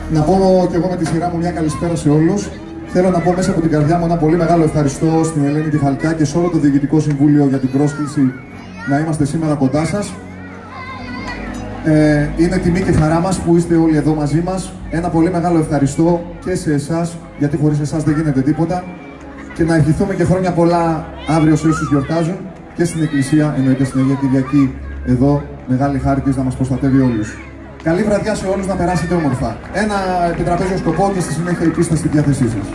Να πω και εγώ με τη σειρά μου μια καλησπέρα σε όλους. Θέλω να πω μέσα από την καρδιά μου ένα πολύ μεγάλο ευχαριστώ στην Ελένη τη Χαλκιά και σε όλο το Διοικητικό Συμβούλιο για την πρόσκληση να είμαστε σήμερα κοντά σας. Είναι τιμή και χαρά μας που είστε όλοι εδώ μαζί μας. Ένα πολύ μεγάλο ευχαριστώ και σε εσάς, γιατί χωρίς εσάς δεν γίνεται τίποτα. Και να ευχηθούμε και χρόνια πολλά αύριο σε όσους γιορτάζουν και στην Εκκλησία, εννοείται στην Αγία Κυριακή, εδώ, μεγάλη χάρη της να μας προστατεύει όλους. Καλή βραδιά σε όλους, να περάσετε όμορφα. Ένα επιτραπέζιο σκοπό και στη συνέχεια η πίστα στη διάθεσή σας.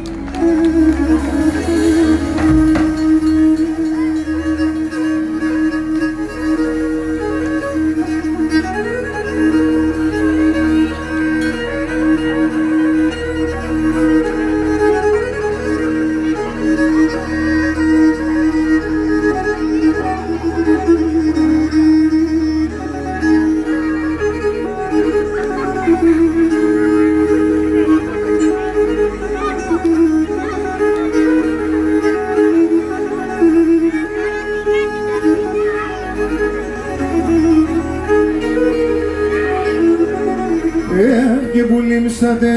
Και που λείψατε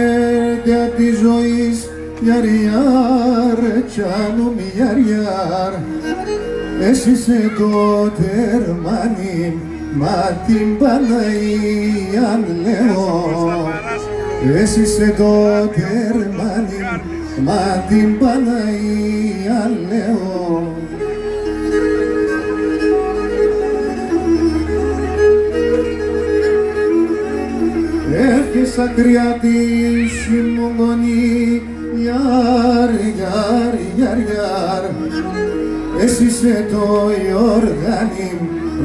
για τη ζωή γιαριάρ, τσάνου μη γιαριάρ. Εσύ είσαι το τερμάνι, μα την Παναγία λέω. Εσύ είσαι το τερμάνι, μα την Παναγία λέω. Έρχεσαι ακριά τη χειμωνή, γιάρ, γιάρ, γιάρ, γιάρ. Εσύ είσαι το Ιορδάνη,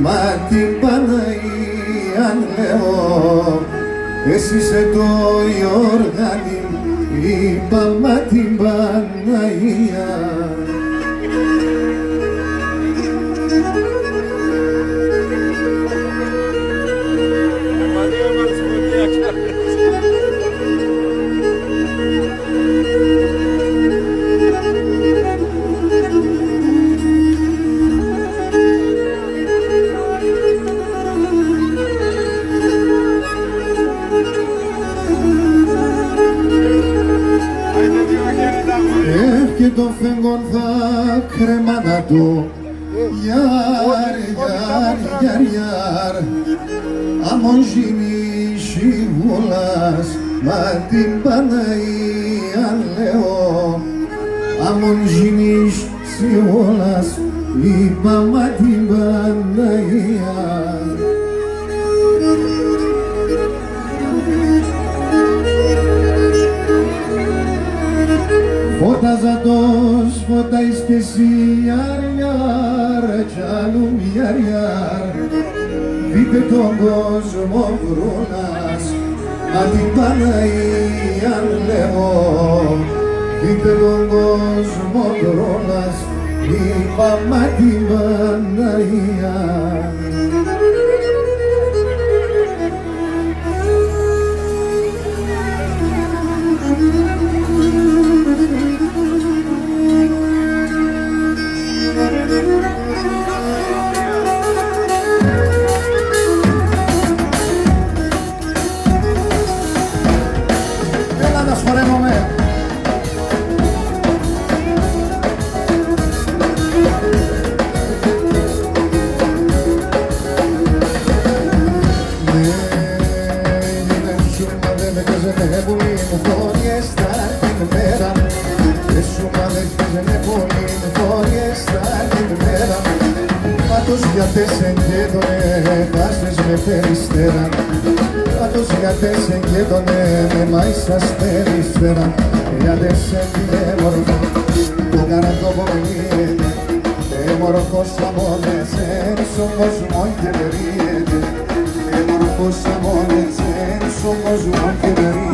μα την Παναγία λέω. Εσύ είσαι το Ιορδάνη, είπα μα την Παναγία. Και το φεγγόν θα κρεμάνα του, γιάρ, γιάρ, γιάρ, γιάρ. Αμον ζήνει σιγούλας, μα την Παναγία λέω. Αμον ζήνει σιγούλας, είπα μα την Παναγία. Φώταζα τος, φώταεις κι εσύ, γιάρ, γιάρ, τσάλουμ, γιάρ, γιάρ. Δείτε τον κόσμο βρώνας, μα την Παναγία λέω. Δείτε τον κόσμο βρώνας, είπα μα την Παναγία. γιατί σε γέτονε, χάσες με περιστέραν. Άτος γιατί σε γέτονε, με μάισας περιστέραν. Γιατί σε πήρε μορφή, το καραντό μολύεται. Μορφώσα μόνες, όμως μόνο και περίεται. Μορφώσα μόνες, όμως μόνο και περίεται.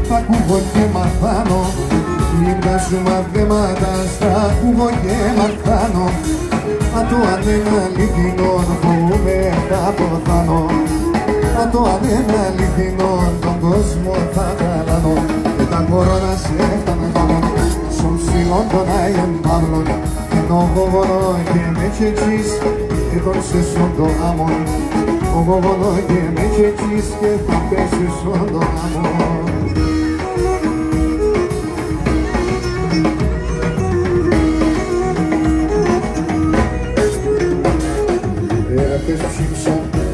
Θα ακούγω και μαθάνω. Λίμνα σου μαθήματας θα ακούγω και μαθάνω. Αν το αν είναι αληθινό φοβούμαι θα ποθάνω. Αν το αν είναι αληθινό τον κόσμο θα χαλάνω. Και τα κορώνα σε έφτανε στον ψηλόν των Άγιων Παύλων. Ενώ γογονό και με τσετσίς και τον σεσόν το άμον. Ο γογονό και με τσετσίς και θα πέσει στον το άμον.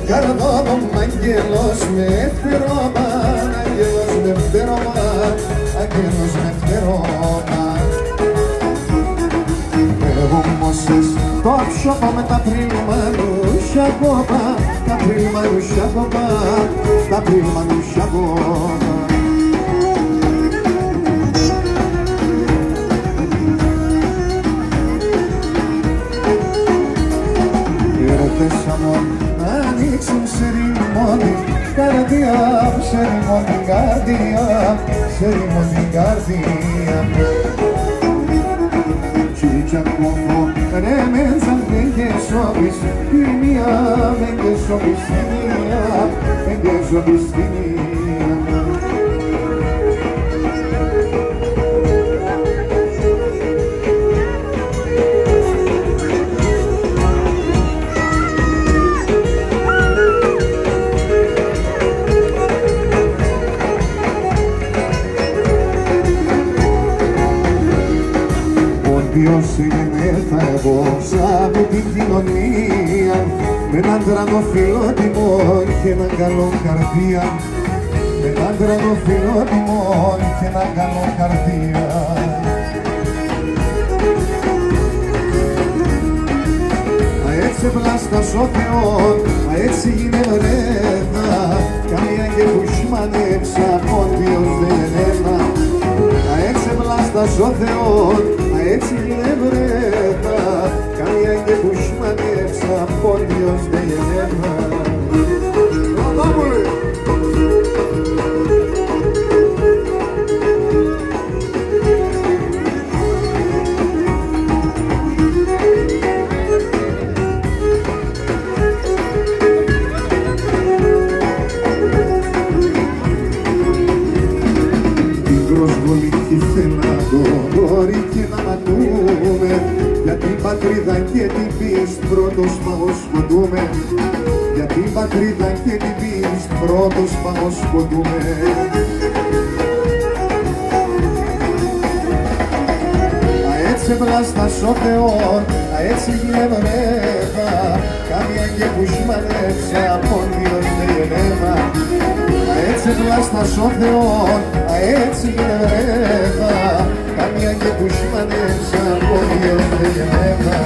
Καρδόμο αγγέλος με φτερώμα, αγγέλος με φτερώμα, αγγέλος με φτερώμα. Εγώ μόσες το ψώπα με τα πριλμανούσια κόπα, τα πριλμανούσια κόπα, τα πριλμανούσια κόπα. Ανοίξουν σε ρημόνι καρδιά, σε ρημόνι καρδιά, σε ρημόνι καρδιά. Τσίτσια κόφω, ρε μέσα δεν και σώπεις τη μία, δεν και σώπεις τη μία, δεν και σώπεις τη μία. Ποιος είναι θα εγώ σαν την κοινωνία με έναν τρανό φιλότιμο και έναν καλό καρδία, με έναν τρανό φιλότιμο και έναν καλό καρδία. Μα έτσι πλάστας ο Θεός, μα έτσι γίνεται βρέθα, καμία και που σμανέψα, πόντιος δεν γεννένα. Μα έτσι πλάστας ο Θεός, έτσι είναι βρέτα, καμία και που σμανέψα, πόντιος δεν γεννένα. Για την πατρίδα και την πίστη πρώτος παγωσκοτούμε. Για την πατρίδα και την πίστη πρώτος παγωσκοτούμε. Α έτσι πλάστας ο Θεός, α έτσι γλεβρεύα, καμία και που σμανέψα, πόντιος δεν γεννεύα. Α έτσι πλάστας ο Θεός, α έτσι γλεβρεύα, καμία και που σμανέψα, πόντιος δεν γεννεύα.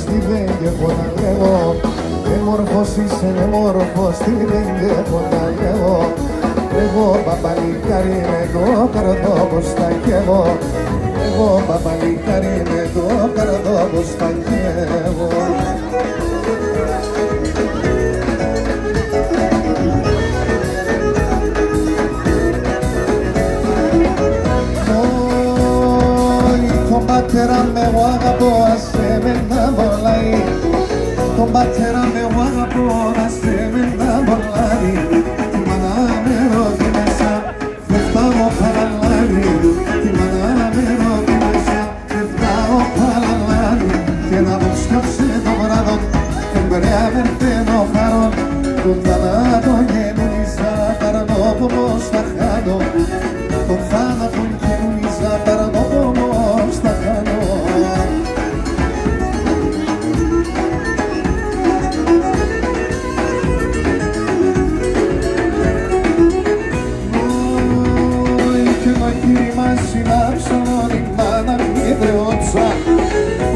τι δεν και να λέγω. Έμορφος είσαι, έμορφος, τι δεν και να λέγω. Εγώ παπαλικάρι με το καρδό πως τα καίγω. Εγώ παπαλικάρι με το καρδό πως τα καίγω. Τον πατέρα με εγώ αγαπώ, ας εμένα μολάει. Τον πατέρα με εγώ αγαπώ, ας εμένα μολάει. Τη μάνα με ρώτη μέσα, δεν φτάω παραλάρι. Τη μάνα με ρώτη μέσα, δεν φτάω παραλάρι. Και να μου σκάψε το βράδο, τον πρεάμερθενο χαρό. Τον θάνατο γεννήσα, παρανόπομος θα χάνω. Τον θάνατο γεννήσα, παρανόπομος θα χάνω.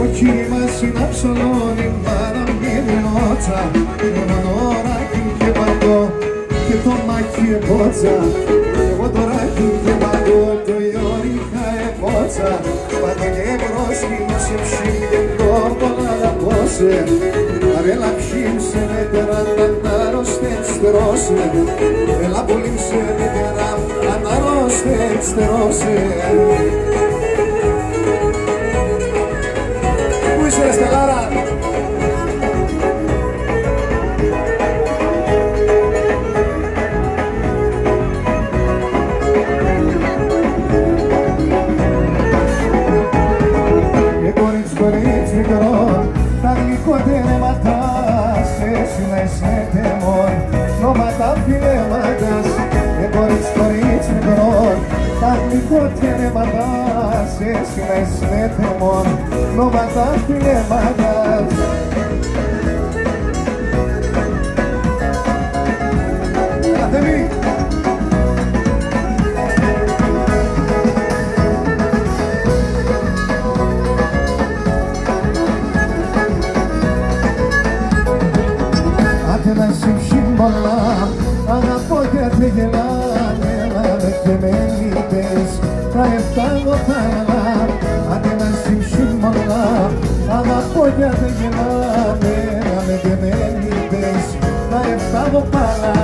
Ο κύμας είναι αψολώνει, μάνα μη διώτσα. Εγώ τώρα και παντώ και το μάκι επότσα. Εγώ τώρα και παντώ το ιόριχα επότσα. Πάντα και μπροσκύνησε ψήνει το πολλά να πόσε. Αρέλα ψήνσε με τέρα να αρρώστεν στερώσε. Έλα πουλήσε με τέρα να αρρώστεν στερώσε. Είσαι Στελάρα. Και κορίτσι μικρό, τα γλυκότερεματά σε συναισθέτε μόν, νόματα φιλέματας. Και κορίτσι μικρό, τα γλυκότερεματά σε συναισθέτε μόν, νόματα φιλέματας. Κατεβεί! Άντε να συμφύμωνα, αγαπώ και γελάνε, και με λείπες, τα εφτάγω τα έλα. Άντε να συμφύμωνα, αγαπώ και γελάνε, και με λείπες, τα εφτάγω πάλα.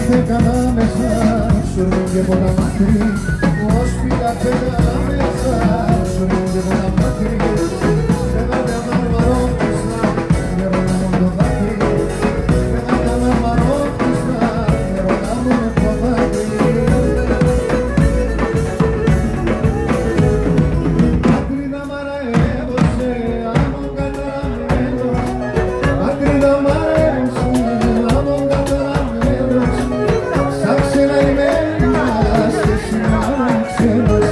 Φέγγανα μέσα, σουρνούν και πολλά μακρύ. Ως φέγγανα μέσα, σουρνούν και πολλά μακρύ. Φέγγατε να μαρόχιστα, νερώνα μου το δάκρυ. Φέγγατε να μαρόχιστα, νερώνα μου το δάκρυ. Άκρυδα μάρα έδωσε, άμμον καταραμένο. Άκρυδα μάρα έδωσε, άμμον καταραμένο. Σαν ξένα είμαι ένας και σήμερα ξένος.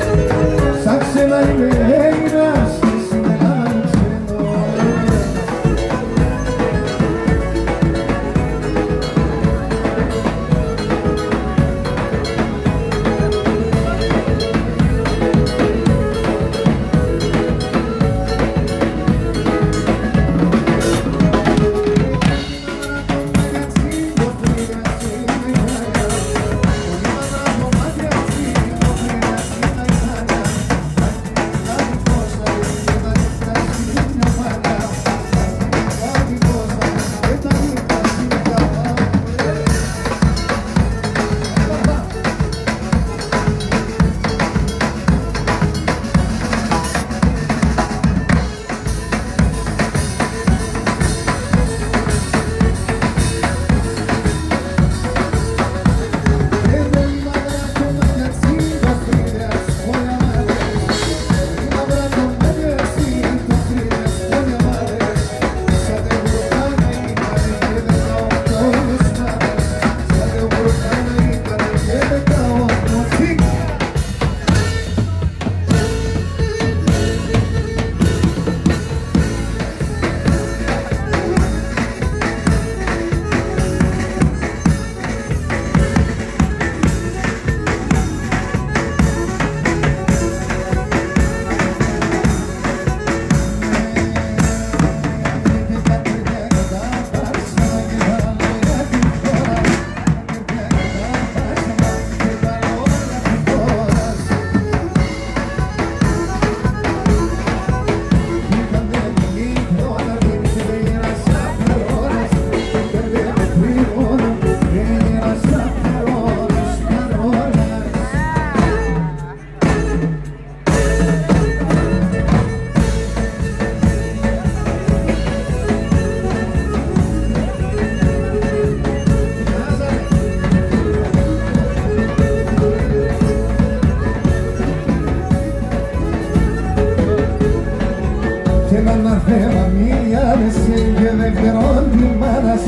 Αναθέμα μίλιανεσαι και δεύτερον τη μάνας.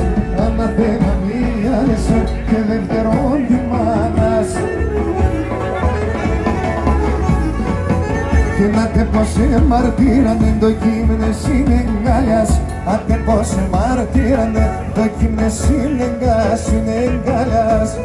Αναθέμα μίλιανεσαι και δεύτερον τη μάνας. Και να τε πως μαρτύρανε το κείμενο συνεγκάλιας. Άτε πως μαρτύρανε το κείμενο συνεγκάλιας.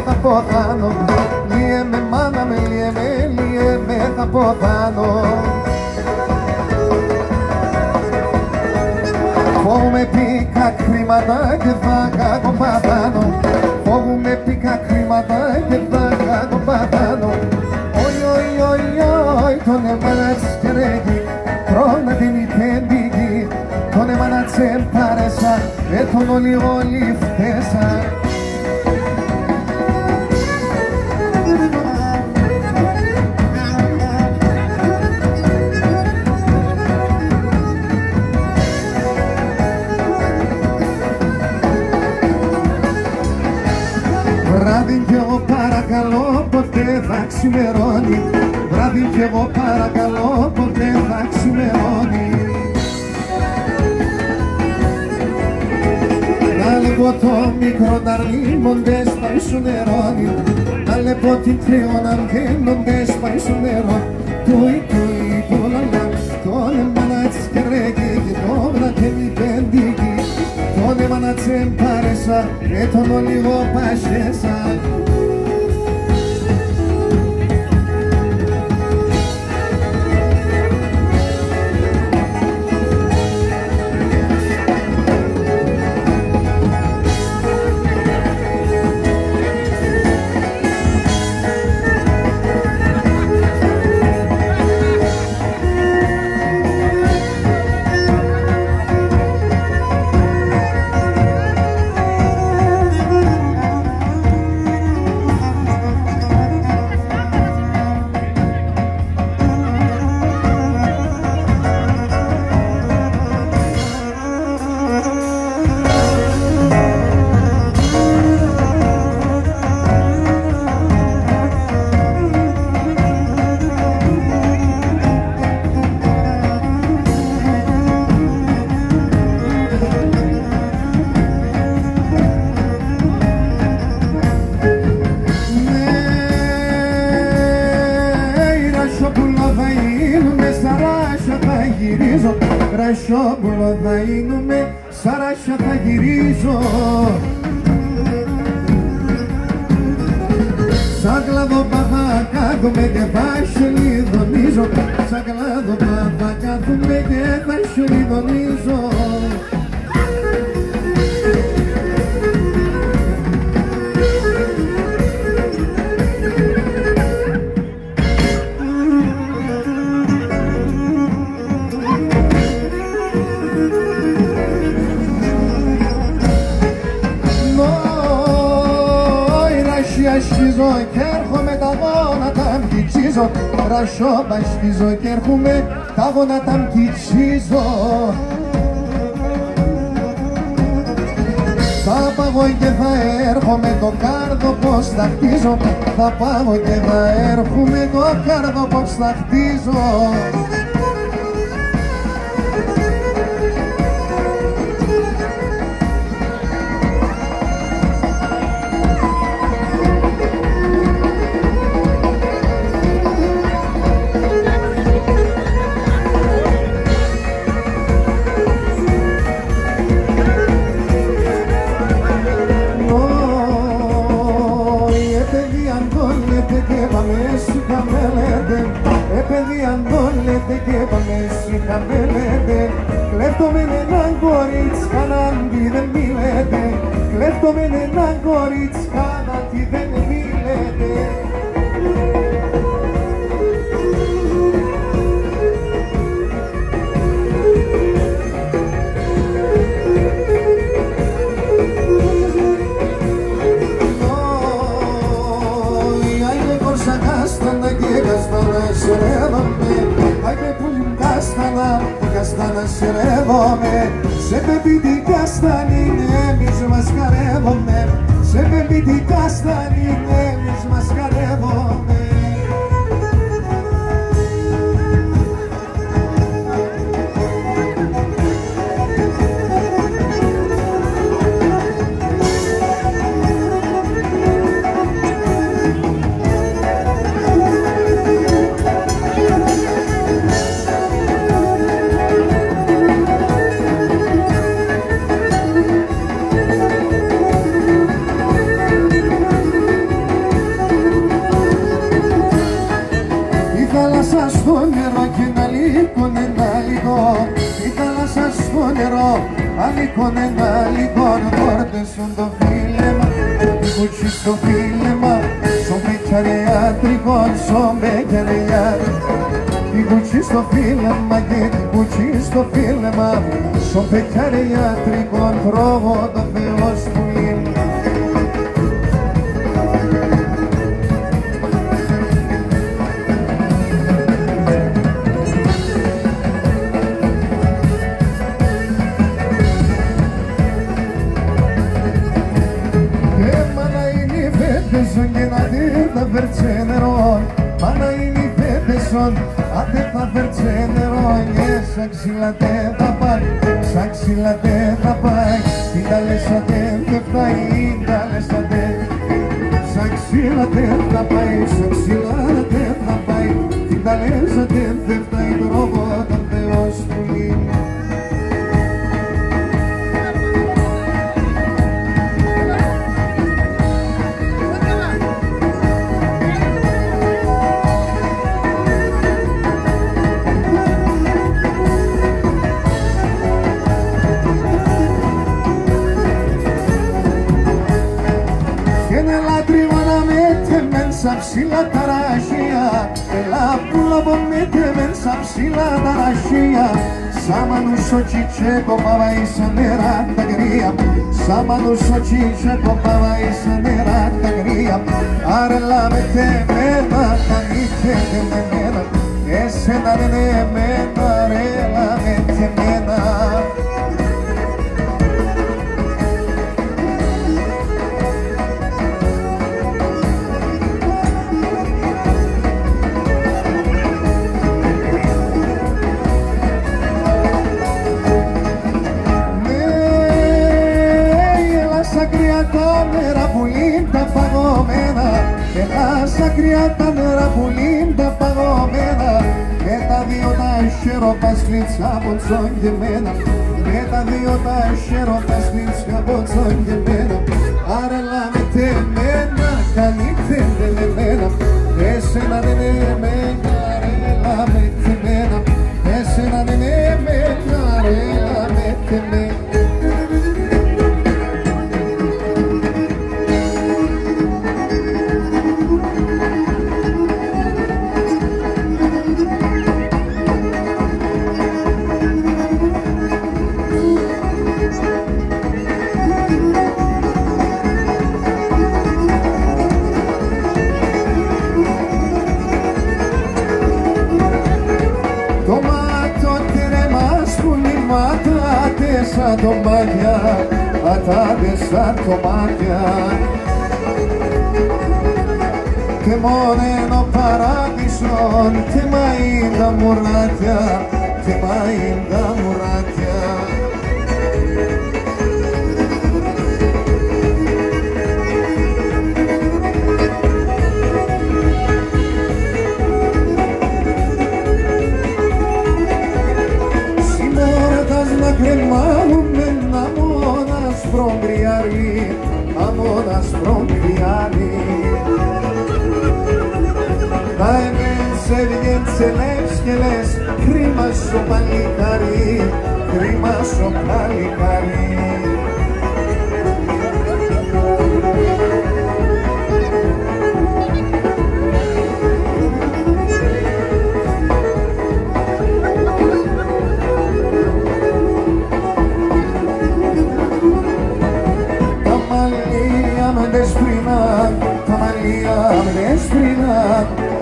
Θα ποθάνω, λύε με μάνα με, λύε με, θα ποθάνω. Φοβούμαι πήκα χρήματα και θα κακοπαθάνω. Φοβούμαι πήκα χρήματα και θα κακοπαθάνω. Oi, oi, oi, oi, τον εμάνατς και ρέγγι, τρώνα την υπέντικη. Τον εμάνατς εμπάρεσα, τον όλοι φταίσα. Βράδυ κι εγώ παρακαλώ ποτέ θα ξημερώνει. Βράδυ κι εγώ παρακαλώ ποτέ θα ξημερώνει. Να λέγω το μικρό να ρίμοντες πάει σου νερώνει. Να λέγω την τρίο να βγαίνοντες πάει σου νερό. Τούι τούι τούλαλα, τον εμάνατς και ρέγγι και το βραδένει πέντικη. Τον εμάνατς εμπάρεσα και τον ολίγο πασέσα. Ρασόπουλο θα γίνουμε, σαράσια θα γυρίζω. Σαν κλάδο θα κάθομαι και θα σελιδονίζω. Σαν κλάδο θα κάθομαι και θα σελιδονίζω. Ασχίζω και έρχομαι τα γόνατα μκιτσίζω. Ρασόπα ασχίζω και έρχομαι τα γόνατα μκιτσίζω. Θα πάγω και θα έρχομαι το κάρδο πως θα χτίζω. Θα πάγω και θα έρχομαι το κάρδο πως θα χτίζω. Παιδί αν το λέτε και πάμε συγχαμέλετε. Κλέφτομαι ένα κορίτσκα να τι δεν μιλέτε. Κλέφτομαι ένα κορίτσκα να τι δεν μιλέτε. μασερεύομαι. Σε πεπιτικά στάνιν εμείς μασκαρεύομαι. Σε πεπιτικά στάνιν εμείς μασκαρεύομαι. Στο νερό και να λύκουν ένα λίγο. Η θάλασσα στο νερό, αλήκουν ένα λίγο. Βόρτεσουν το φίλεμα, η κουτσί στο φίλεμα. Σον πεκιαριάτρικο, σον πεκιαριάτρικο. Η κουτσί στο φίλεμα και η κουτσί στο φίλεμα. Σον πεκιαριάτρικο, τρώγω το Θεό σου λίμνη. Και να δει θα φέρτσε νερό. Μάνα είναι οι φέτεσον, άντε θα φέρτσε νερό. Και σαν ξύλα δεν θα πάει, σαν ξύλα δεν θα πάει. Τι τα λες δεν φτάει, τα λες σαν ξύλα δεν θα πάει, σαν ξύλα δεν θα πάει. Τι τα λες δεν φτάει, τρόπο τον Θεό σου λύνει. Σαν ψηλά τα ραχεία, έλα πουλαβο με τέμεν σαν ψηλά τα ραχεία. Σάμανουσο τσιτσέκο πάβα ίσα νερά τα κρύα. Σάμανουσο τσιτσέκο πάβα ίσα νερά τα κρύα. Άρελα με τεμένα, τα νύχε τεμένα. Εσένα δεν εμένα, αρέλα με τεμένα. Τα νερά που λύνουν τα παγωμένα. Έλα σ' ακριά τα νερά που λύνουν τα παγωμένα. Με τα δύο τα χέροπα σκλίτσα από τσογγεμένα. Με τα δύο τα χέροπα σκλίτσα από τσογγεμένα. Άρελα με τεμένα, καλύτερα εμένα. Εσένα δεν εμένα, αρέλα με τεμένα. Εσένα δεν εμένα, αρέλα με τεμένα. Σαν το μάτια, ατάδε σαν το μάτια. Και μόνο παράδεισον, και μαΐντα μουράτια, και μαΐντα μουράτια. Κρεμάμε ένα μόνα σπρογκριάρι, αμόνα σπρογκριάρι. Τα εμείς έβγαινε λες και λες, κρίμα σου παλικάρι, κρίμα σου παλικάρι.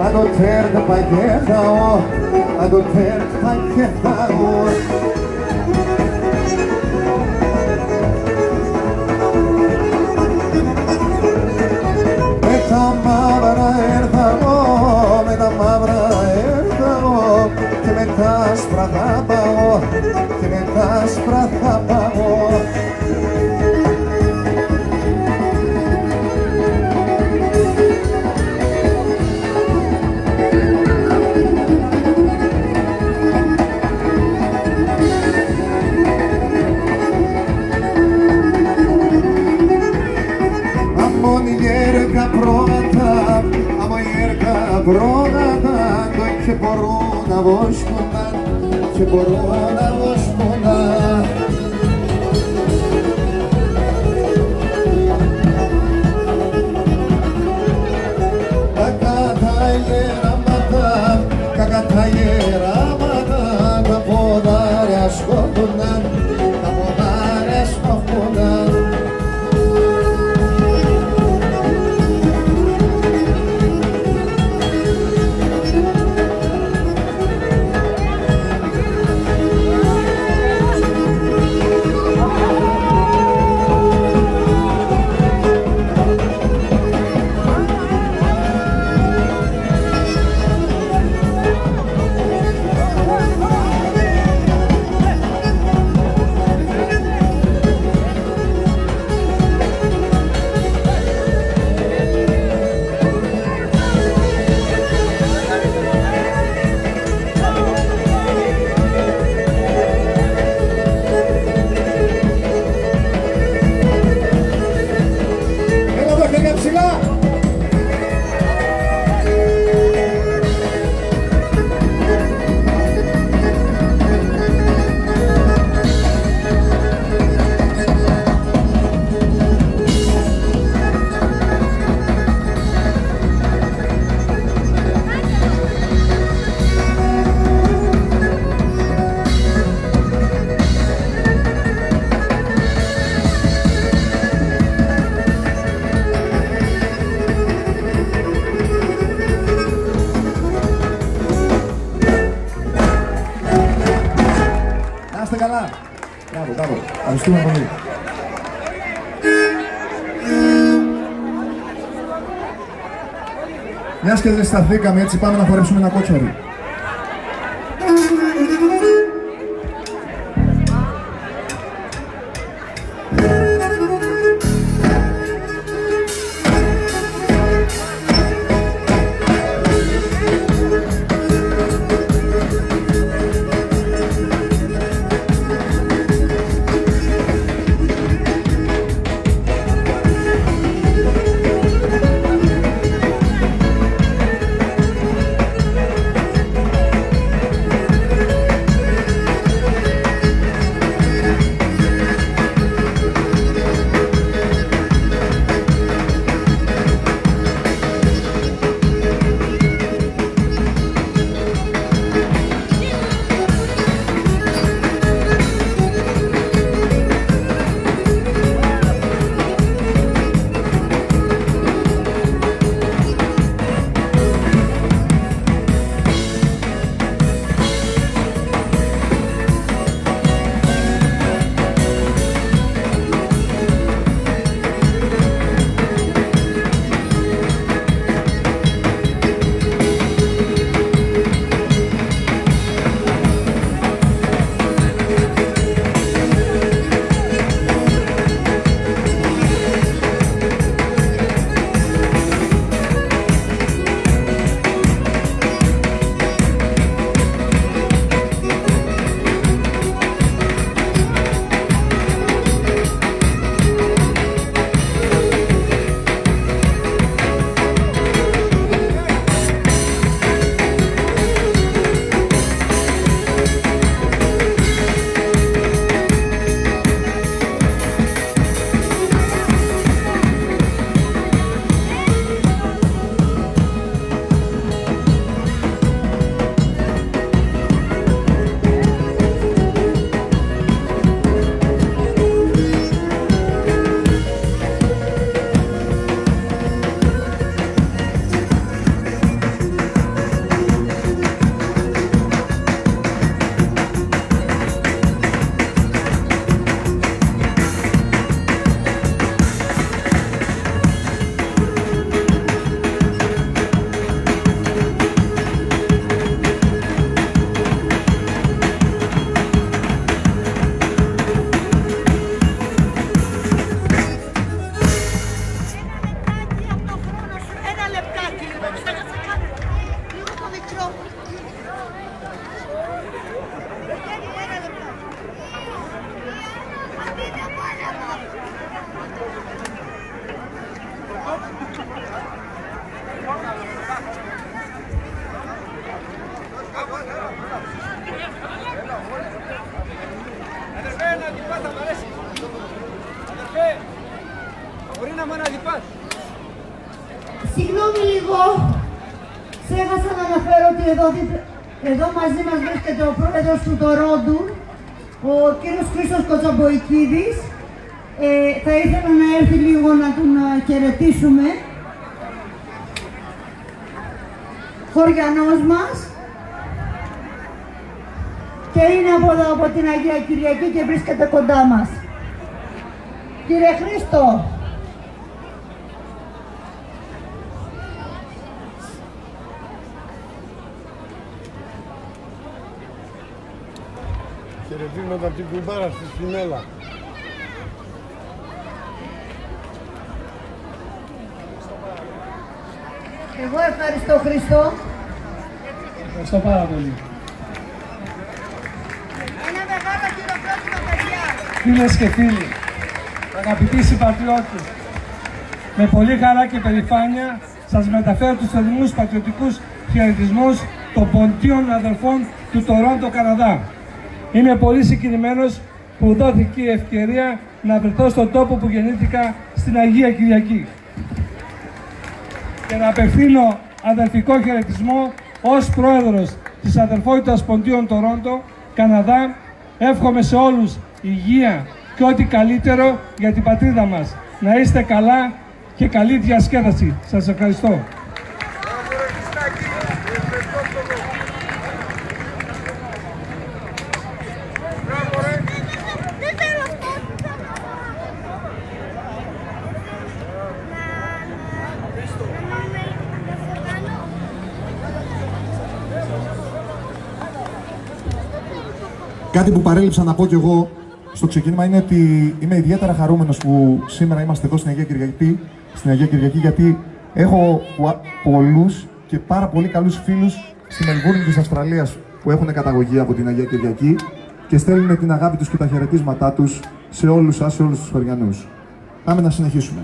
A do ter de paquetao, a do ter de paquetao. Με τα μαύρα έρθα εγώ, με τα μαύρα έρθα εγώ και με τα άσπρα θα πάω, και με τα άσπρα θα πάω. Πρόγατα και μπορώ να βοσκονά, και μπορώ να βοσκονά. Κακά τα γεράματα, τα ποδάρια σκοτωνάν, τα ποδάρια σκοτωνάν. Είστε καλά. Μπράβο, μπράβο. Ευχαριστούμε πολύ. Μιας και δεν σταθήκαμε έτσι, πάμε να χορέψουμε ένα κότσαρι. Συγγνώμη λίγο, ξέχασα να αναφέρω ότι εδώ μαζί μας βρίσκεται ο πρόεδρος του Τορόντου, ο κύριος Χρήστος Κοτσαμποϊκίδης. Θα ήθελα να έρθει λίγο να τον χαιρετήσουμε. Χωριανός μας και είναι από εδώ, από την Αγία Κυριακή και βρίσκεται κοντά μας. Κύριε Χρήστο, χαιρετήματα από την κουμπάρα στη Σπινέλα. εγώ ευχαριστώ Χρήστο. Ευχαριστώ πάρα πολύ. Ένα μεγάλο χειροκρότημα, παιδιά. Φίλες και φίλοι, αγαπητοί συμπατριώτες, με πολύ χαρά και περηφάνεια σας μεταφέρω τους θερμούς πατριωτικούς χαιρετισμούς των ποντίων αδελφών του Τορόντο, Καναδά. Είμαι πολύ συγκινημένος που δόθηκε η ευκαιρία να βρεθώ στον τόπο που γεννήθηκα στην Αγία Κυριακή και να απευθύνω αδελφικό χαιρετισμό ως πρόεδρος της Αδελφότητας Ποντίων Τορόντο, Καναδά. Εύχομαι σε όλους υγεία και ό,τι καλύτερο για την πατρίδα μας. Να είστε καλά και καλή διασκέδαση. Σας ευχαριστώ. Κάτι που παρέλειψα να πω κι εγώ στο ξεκίνημα είναι ότι είμαι ιδιαίτερα χαρούμενος που σήμερα είμαστε εδώ στην Αγία Κυριακή, γιατί έχω πολλούς και πάρα πολύ καλούς φίλους στη Μελβούρνη της Αυστραλίας που έχουν καταγωγή από την Αγία Κυριακή και στέλνουν την αγάπη τους και τα χαιρετίσματά τους σε όλους σας, σε όλους τους χωριανούς. Πάμε να συνεχίσουμε.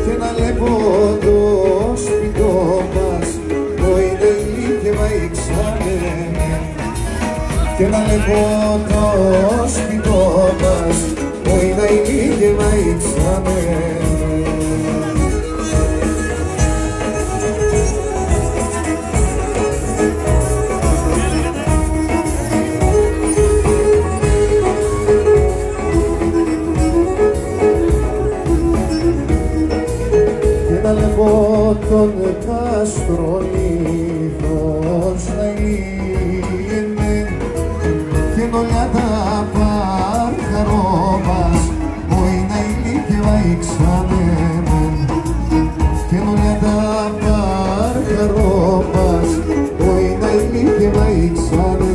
Και να λέγω το σπιτό και να λέγω το σπιτό μας, όι να είναι και να ήξαμε. Και να λέγω τον κάστρο λίθος να είναι και νολιά τα παρχαρόμας, όι να είναι και να ήξαμε. Και νολιά τα παρχαρόμας, όι να είναι και να ήξαμε.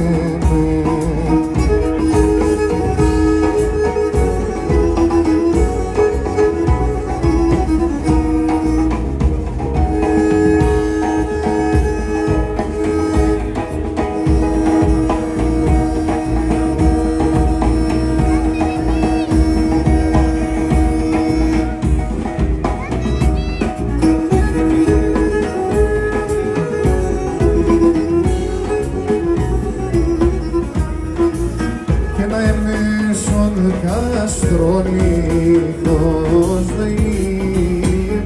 Κάστρο λίθος να είναι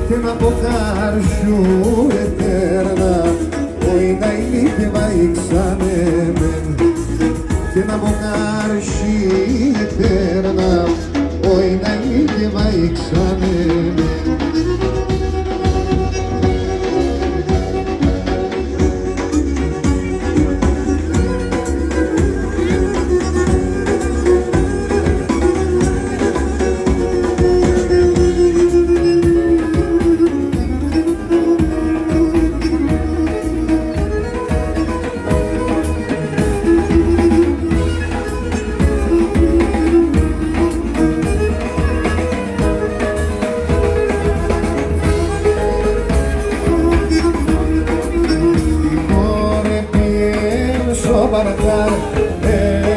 και να πω χάρσου ετέρνα, όι να είναι και να ήξαμε. Και να πω χάρσου ετέρνα, όι να είναι και να ήξαμε.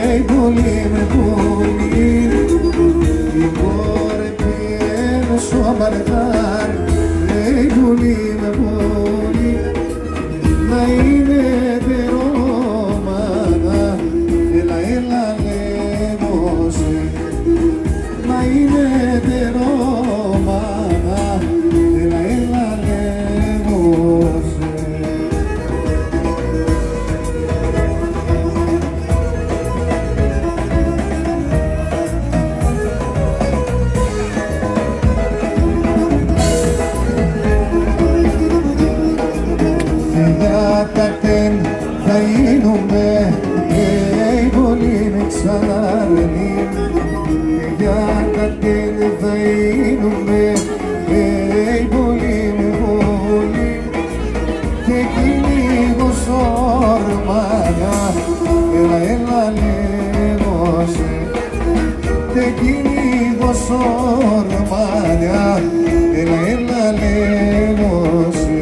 Ei, bulime, bulime, Igor pieno sobarcar, ei, bulime, bulime, na ine de Romana, ela lemose, na ine de Romana, ela lemose. Κατέν θα γίνουμε, ei, bulime, ξαναρενή. Για κατέν θα γίνουμε, ei, bulime, bulime. Και κυνήγω σορμάνια, έλα λέγωσε. Και κυνήγω σορμάνια, έλα λέγωσε.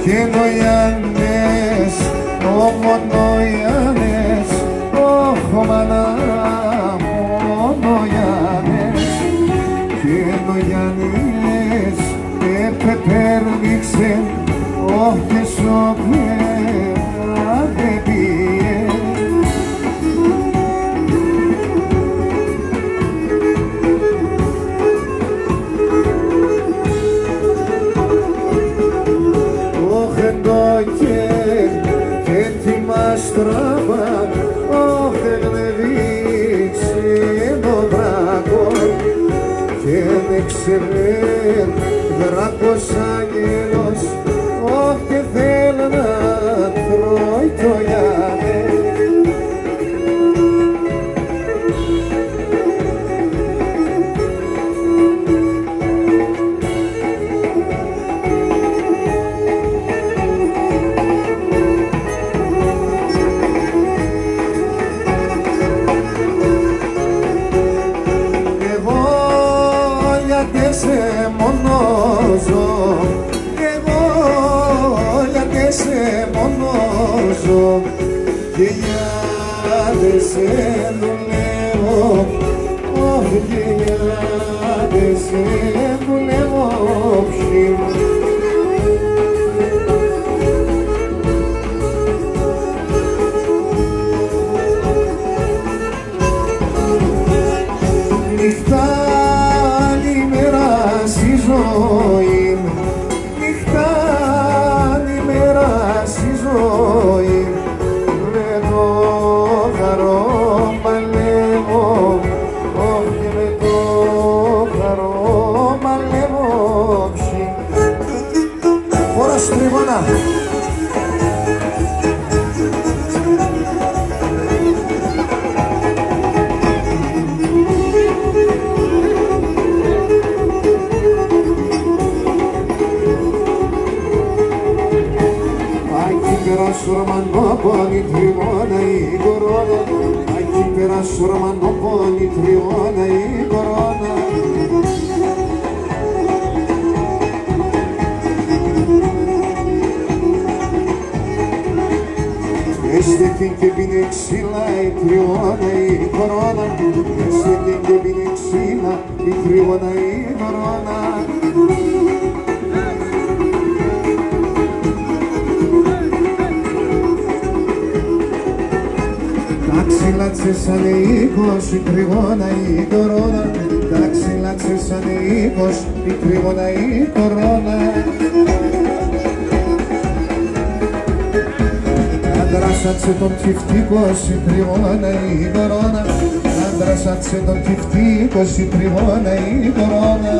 Και νοιάνες, ομονοιάνες, όχομανά, μονοιάνες. Και νοιάνες, πεπέρνιξεν, όχε σοπέρα δε πιέ. Και τι μας τραβά, όχε γνεβήξει το δράκο. Και με ξέρε δράκος άγγελος, όχε θέλ να ζω και χιλιάδες σε δουλεύω, όχι χιλιάδες σε δουλεύω ψη. Νυχτά ημέρα στη ζωή, νυχτά ημέρα στη ζωή, με το χαρό παλεύω, όχι με το χαρό παλεύω ψη. Ώρα στριγωνά. Ρωμανόπολη τριγώνα η κορώνα, εκεί πέρα σου Ρωμανόπολη τριγώνα η κορώνα. Έστε την και πίνε ξύλα η τριγώνα η κορώνα, έστε την και πίνε ξύλα η τριγώνα η κορώνα. Ταξιλάτσε σαν οίκος η τριγώνα η κορώνα, ταξιλάτσε σαν οίκος η τριγώνα η κορώνα. Αντράσατσε τον τυφτίκος η τριγώνα η κορώνα, αντράσατσε τον τυφτίκος η τριγώνα η κορώνα.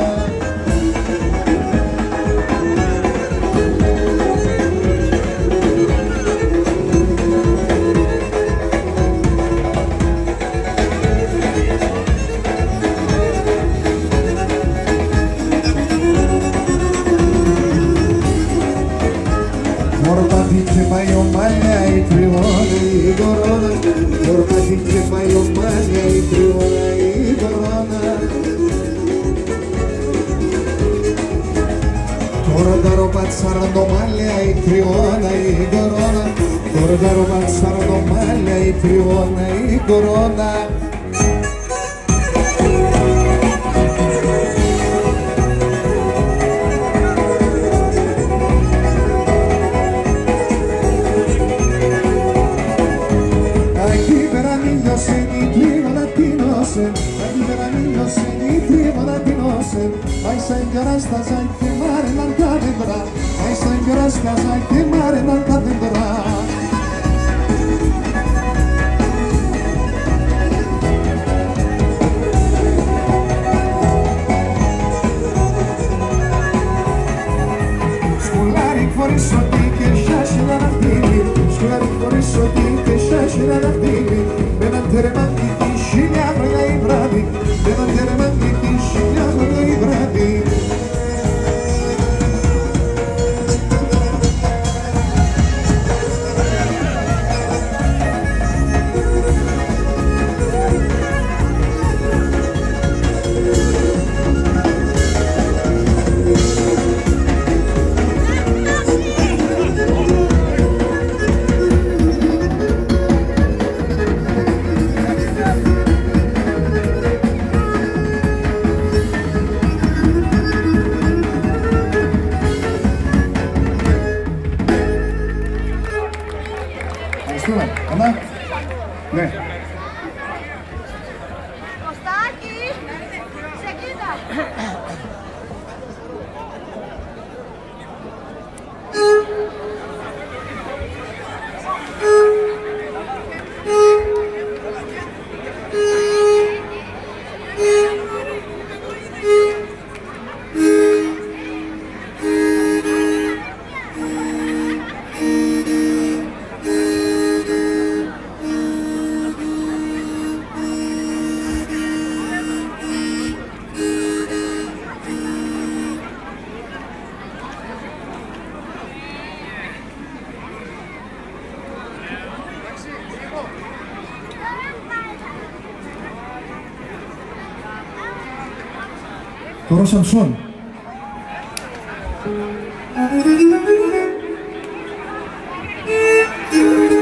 Και πάει ομάλια η τριγώνα η κορώνα, φορμάτι και πάει ομάλια η τριγώνα η κορώνα. Τώρα τα ροπατσαραντομάλια η τριγώνα η κορώνα, τώρα τα ροπατσαραντομάλια η τριγώνα η κορώνα. Vai sa in garasta sai che mare non cadrà, vai sa in garasta sai che mare non cadrà. Scolari fuori sotto che sciasci da nattini, scolari fuori sotto che sciasci da nattini, benantere manchi di scigliano dai bravi, benantere manchi di scigliano dai bravi. Ναι. Κωστάκη, σε κοίτα. Τώρα Σαμσόν. Thank you.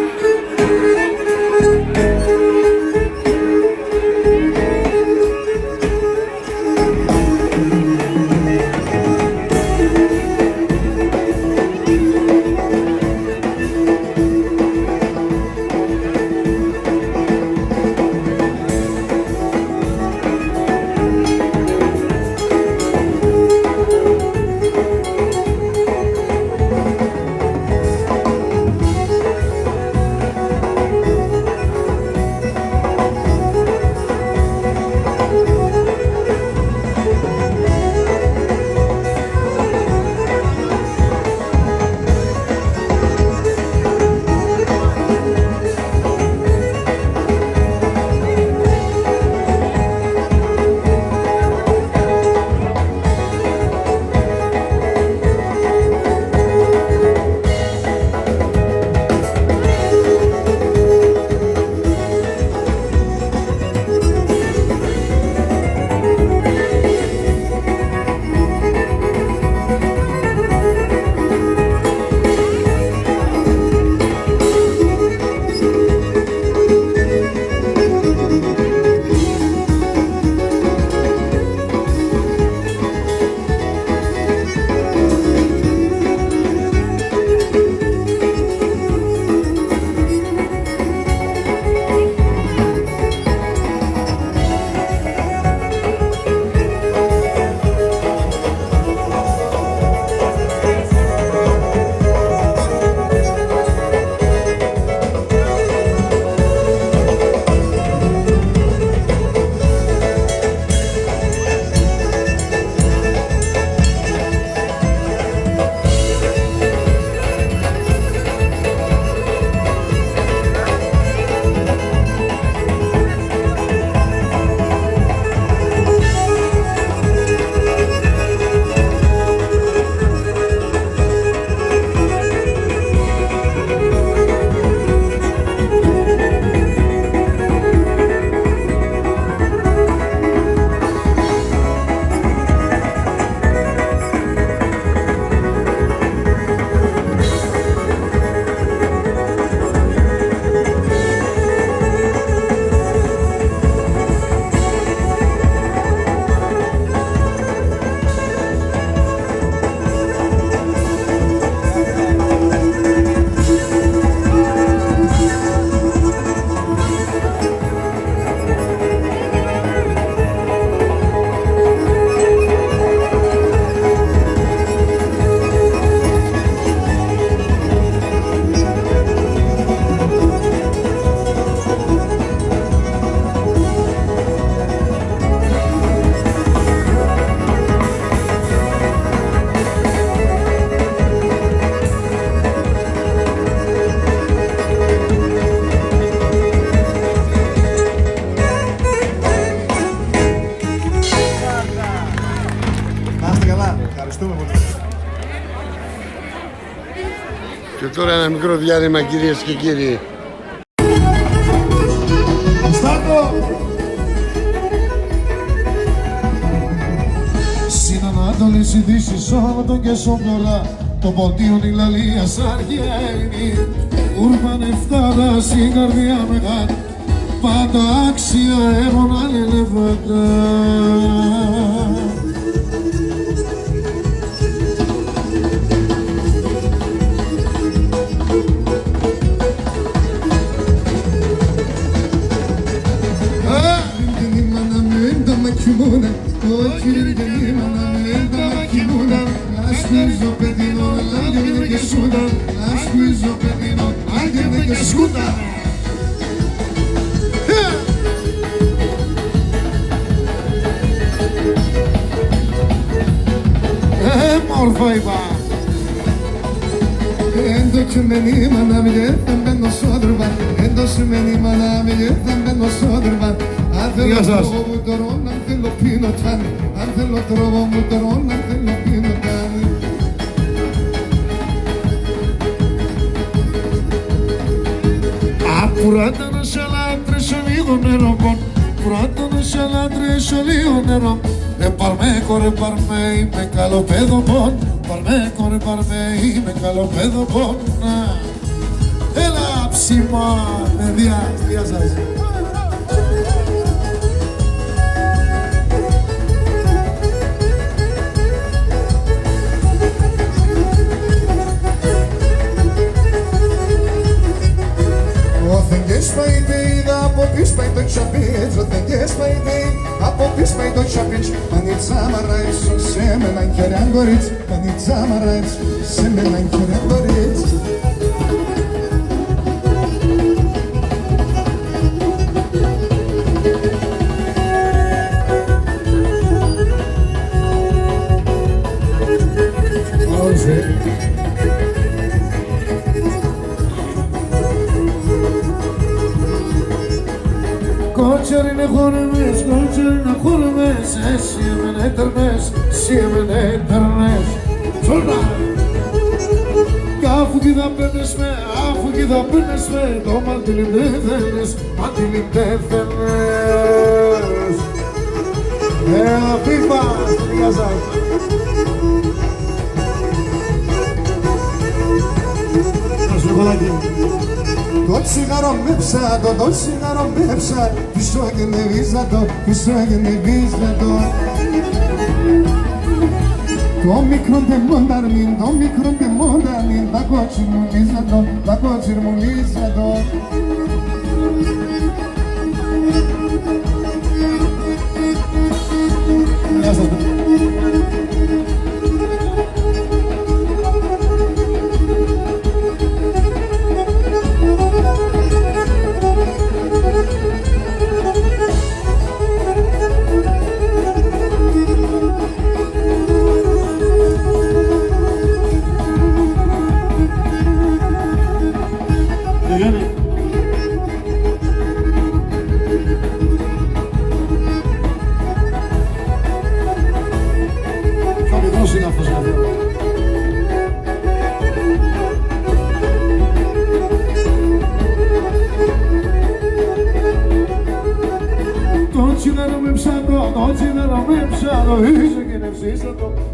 τώρα ένα μικρό διάλειμμα, κυρίες και κύριοι. Στάρτο! Συνανάτολες ειδήσεις Σάββατο και Σόμπλωρα, το ποτίον η λαλία σ' αρχιαίνει. Ούρπανε φτάρα στην καρδιά μεγάλη, πάντα άξια έμονα λελεβατά. Μόρφα είπα. Έντο μενή μανάμιλε, θα μπαίνω σόδρβα. Έντο μενή μανάμιλε, θα μπαίνω σόδρβα. Αν θέλω τρόπο μου τωρών, αν θέλω πίνω ταν. Αν θέλω τρόπο μου τωρών, αν θέλω πίνω ταν. Απουράτα να σε λάτρεσω λίγο νερό πον. Πουράτα να σε λάτρεσω λίγο νερό. Παρμέκο ρε παρμέ, είμαι καλό παιδό πον. Παρμέκο ρε παρμέ, είμαι καλό παιδό πον. Έλα ψήμα, παιδιά, γεια σας. Από πίσω πάει το τσαπίτς, ο τεγγές πάει από πίσω πάει το τσαπίτς. Μανιτσα μαράιτς, σε με έναν κεράν κορίτς. Μανιτσα μαράιτς, σε με έναν κεράν κορίτς. Κότσερινε χορμές, εσύ εμενε τερνές, εσύ εμενε τερνές. Σόλτα! Κι αφού κι θα παίρνες με, αφού κι θα παίρνες με, το μαντιλιν δεν θέλεις, μαντιλιν δεν θέλεις. Πίπα, γεια σας. Να σου κολάκι. Το τσιγάρο με ψάτο, το τσιγάρο με ψάτο. Πίσω γενεβίζατο, πίσω γενεβίζατο. Το μικρό τεμόνταρμιν, το μικρό τεμόνταρμιν. Τα κότσιρμουλίζατο, τα κότσιρμουλίζατο. Γεια σας.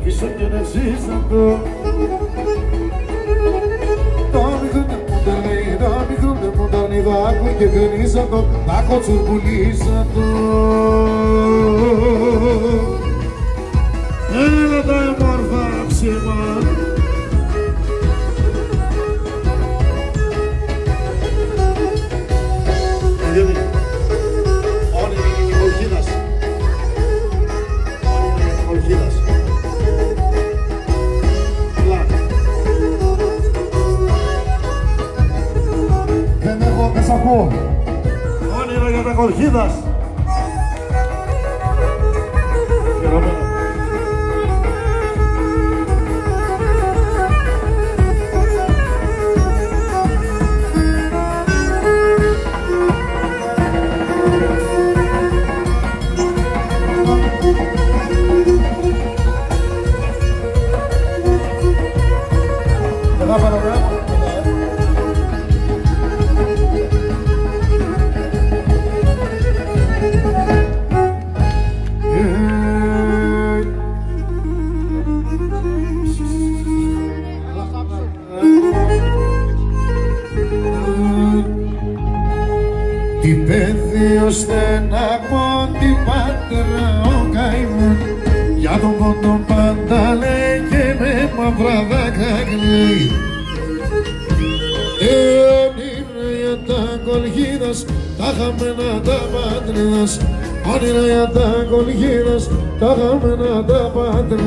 Πίσω και νευσίσατο. Τα μικρούνται μου τερνεί, τα μικρούνται μου τερνεί. Δάκου και γεννήσατο, τα κοτσουρπουλίσατο. Έλα τα εμόρφα ψήμα. Όνειρα για τα Κολχίδας. Εδώ παραγράφω. δύο στενά πόντι πάντρα ο καημόν, για τον πόντο πάντα λέει και με μαύρα δάκρυα κλαίει. Όνειρα για τα κολχίδας, τα χαμένα τα πατρίδας, όνειρα για τα κολχίδας, τα χαμένα τα πατρίδας.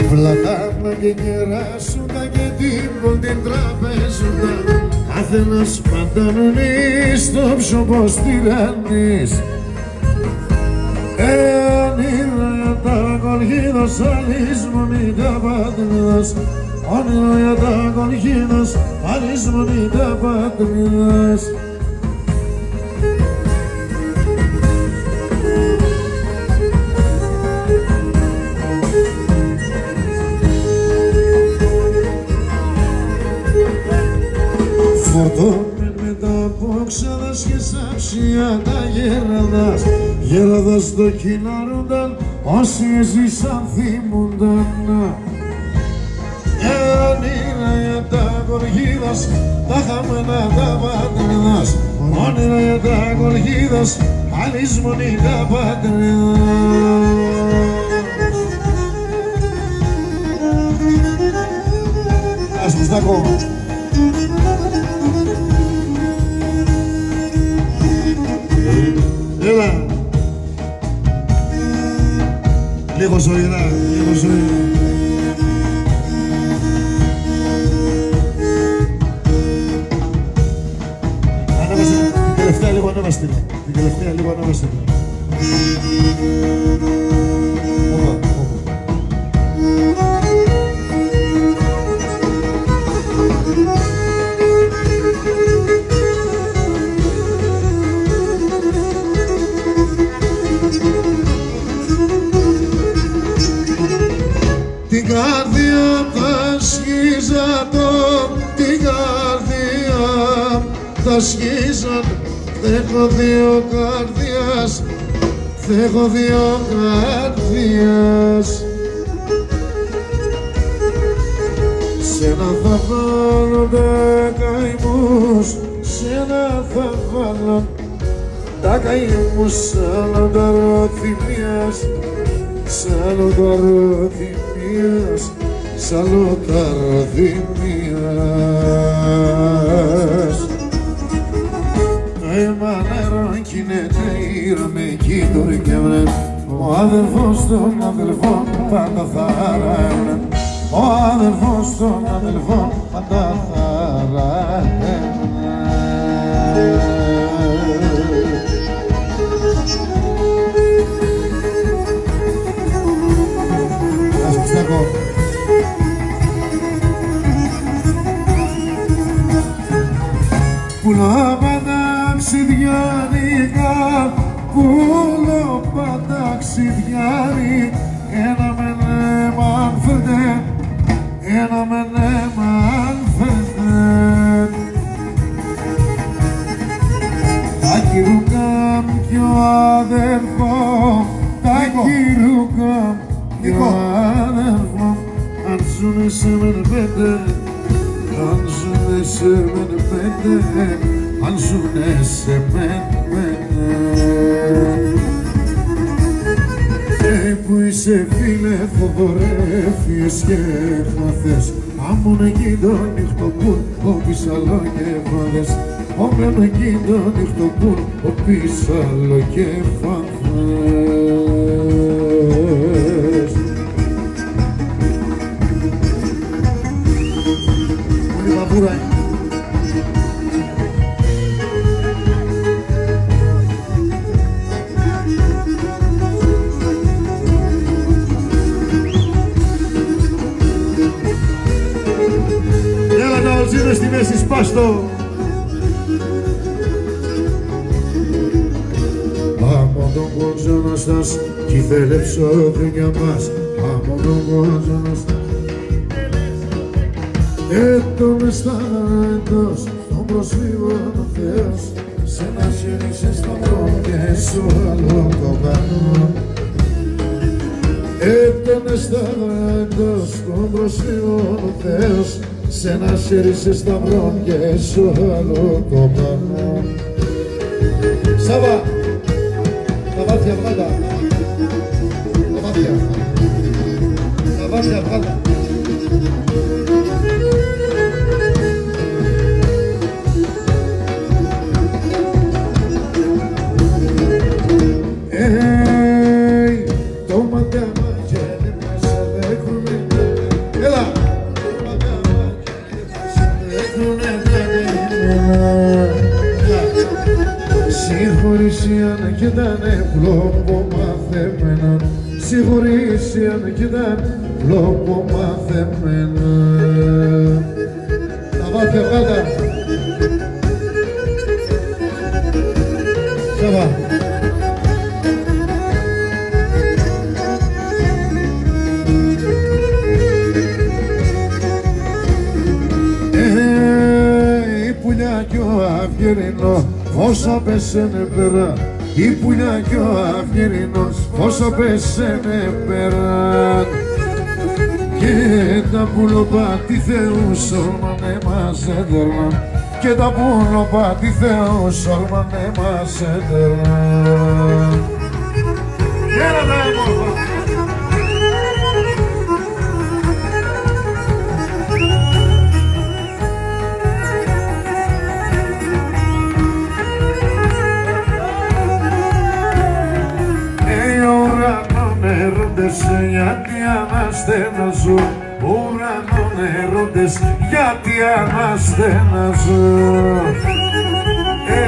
Πλατάνα και κεράσουνα και την τραπέζουνα, καθένας παντανονείς στο ψωπός τυραννής. Όνειρα για τα κολχίδας, άλλης μονή τα πατρίδας, όνειρα για τα κολχίδας, άλλης μονή τα πατρίδας. Φορτώνε με τα πόξαδας και σαψιά τα γέραδας, γέραδας το κοινάρονταν, όσοι έζησαν θυμούνταν. Όνειρα για τα κολχίδας, τα χαμένα τα πατρίδας, όνειρα για τα κολχίδας, άλλης μονή τα πατρίδας. Ας μου στάκω. Έλα, λίγο ζωηρά, λίγο ζωηρά. Ανέβασε, την τελευταία λίγο ανέβασε την. Την τελευταία λίγο ανέβασε την. Όπα, όπα. Την καρδιά τα σχίζατο, την καρδιά τα σχίζαν. Δε έχω δύο καρδιάς, δε έχω δύο καρδιάς. Σένα θα βάλω τα καημούς, σένα θα βάλω τα καημούς, σαν τα ροθυμίας, σαν τα ροθυμίας, σαν τα ροθυμίας. Αίμα νερό κινέται ήρω με κοίτορ και βρε, ο αδερφός των αδελφών πάντα θα ράνε, ο αδερφός των αδελφών πάντα θα ράνε. Ας πιστεύω. Ταξιδιάρικα, πουλόπα ταξιδιάρι, ένα με νέμα φέρτε, ένα με νέμα φέρτε. Τα κυρούκα κι ο αδερφό, τα κυρούκα κι ο αδερφό, αν ζουνε σε μεν πέντε, αν ζουνε σε μεν πέντε, αν ζουνε σε μεν πέντε. Που είσαι φίλε φοβορέ, φύες και μαθες, άμουν εκεί το νυχτοπούν, ο πισαλοκεφάδες, όμουν εκεί το νυχτοπούν, ο πισαλοκεφάδες. Πολύ βαβούρα είναι. Ζήνε στη μέση, σπάστο! Από τον κότσο να στάς κι ήθελε ψόφι για μας. Από τον κότσο να στάς έτω μες στα εντός, στο προσφύγων ο Θεός σε ένα χέρι σε σταυρό και σου άλλο το κάνω. Έτανε σταυρά εντός των προσφύγων ο Θεός σε ένα χέρι σε σταυρό και σου άλλο το κάνω. Σάβα! Τα βάθια βγάλα! Τα βάθια! Τα βάθια βγάλα! Το μαντάμακια μέσα δέχουνε. Έλα! Το μαντάμακια μέσα δέχουνε. Συγχωρήσιαν κι ήτανε φλόπο μαθεμένα. Συγχωρήσιαν κι ήταν φλόπο μαθεμένα. Τα βάθια βγάλτα. Σάβα. Η πουλιά κι ο αυγερινός όσο πέσαινε πέρα. Η πουλιά κι ο αυγερινός όσο πέσαινε πέρα. Και τα πουλοπάτι Θεού σόρμανε μας έδερναν. Και τα πουλοπάτι Θεού σόρμανε μας έδερναν. Έλα τα έμορφα! Γιατί αναστέναζω, ουρανών ερώτες, γιατί αναστέναζω.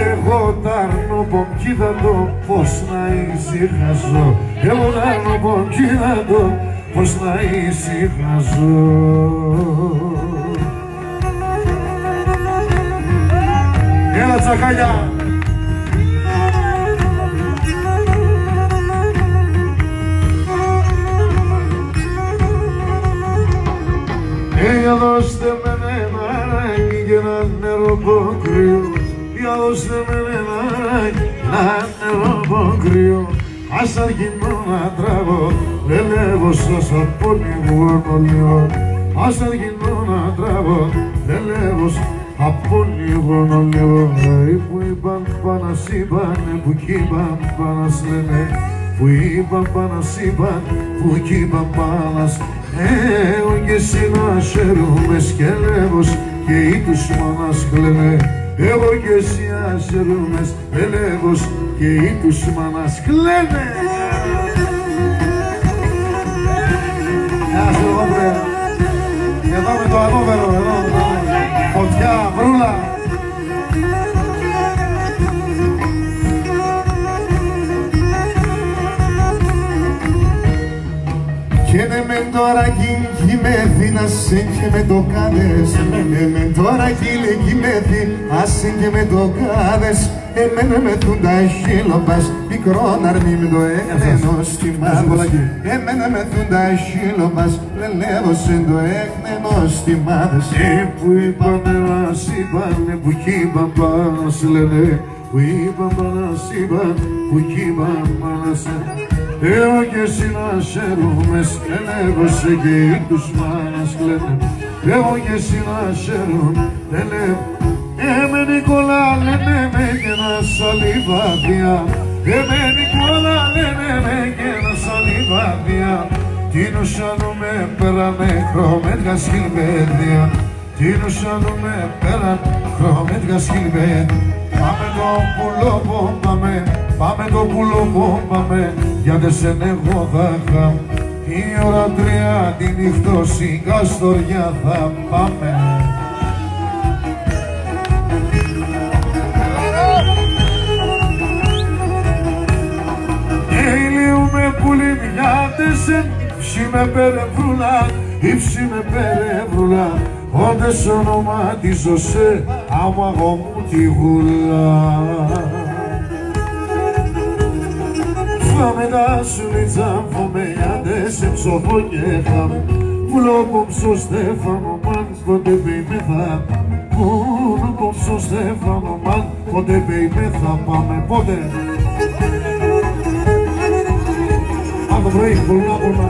Εγώ ταρνόπον κοίτατο, πώς να ησυχάζω. Εγώ ταρνόπον κοίτατο, πώς να ησυχάζω. Έλα τσακαλιά! Για δώστε με ένα ράκι και ένα νεροποκρύο. Για δώστε με ένα ράκι, ένα νεροποκρύο. Ας αρχινώ να τραβώ, λελεύω σας από λίγο λίγο. Ας αρχινώ να τραβώ, λελεύω από λίγο λίγο. Που είπαν πάνω σύμπανε, που κι είπαν πάνω λένε. Που είπαν πάνω σύμπαν, που κι είπαν πάνω. Εγώ και εσύ να σέρουμε σκελεύος και ή τους μόνας κλαίνε. Εγώ και εσύ να σέρουμε σκελεύος και ή τους μόνας κλαίνε. Γεια σου εγώ πρέπει. Εδώ με το ανώβερο, εδώ. Φωτιά, βρούλα. Και ναι μεν τώρα κοιμέθη να σε και με το κάδες. Μεν τώρα κοιμέθη άσε και με το κάδες. Εμένα με θουν τα χείλοπας μικρόν αρμί με το έκνενος θυμάδες. Εμένα με θουν τα χείλοπας λελεύωσε το έκνενος θυμάδες. Που είπανε μας είπανε που κι είπαν πάνω σε λένε. Που είπαν πάνω είπαν που κι είπαν πάνω σε λένε. Εγώ και εσύ να σέρουμε σκελεύωσε και οι τους μάνας κλαίνε. Εγώ και εσύ να σέρουμε με Νικόλα λένε με και ένα σαλιβάδια. Με Νικόλα λένε με και ένα σαλιβάδια. Τι νοσάνουμε πέρανε χρωμέτια σκυλπέδια. Τι νοσάνουμε πέρανε χρωμέτια σκυλπέδια. Πάμε το πουλό πάμε, πάμε το πουλό πάμε. Για δε σεν εγώ θα χαμ. Η ώρα 3 τη νυχτώση καστοριά θα πάμε. Ηλιούμε πουλιμιάτες ύψη με περευρούλα, ύψη με περευρούλα. Όντες ονοματίζω σε άμα εγώ μου τη γουλά. Φάμε τα σουλίτσα, φάμε άντες σε ψωφό και χαμ. Πουλό κομψό στέφανο, μάνς ποτέ πει με θα. πούν πόσο Στέφανο μαν. Πότε baby θα πάμε, πότε. Αν το πρωί, πολλά.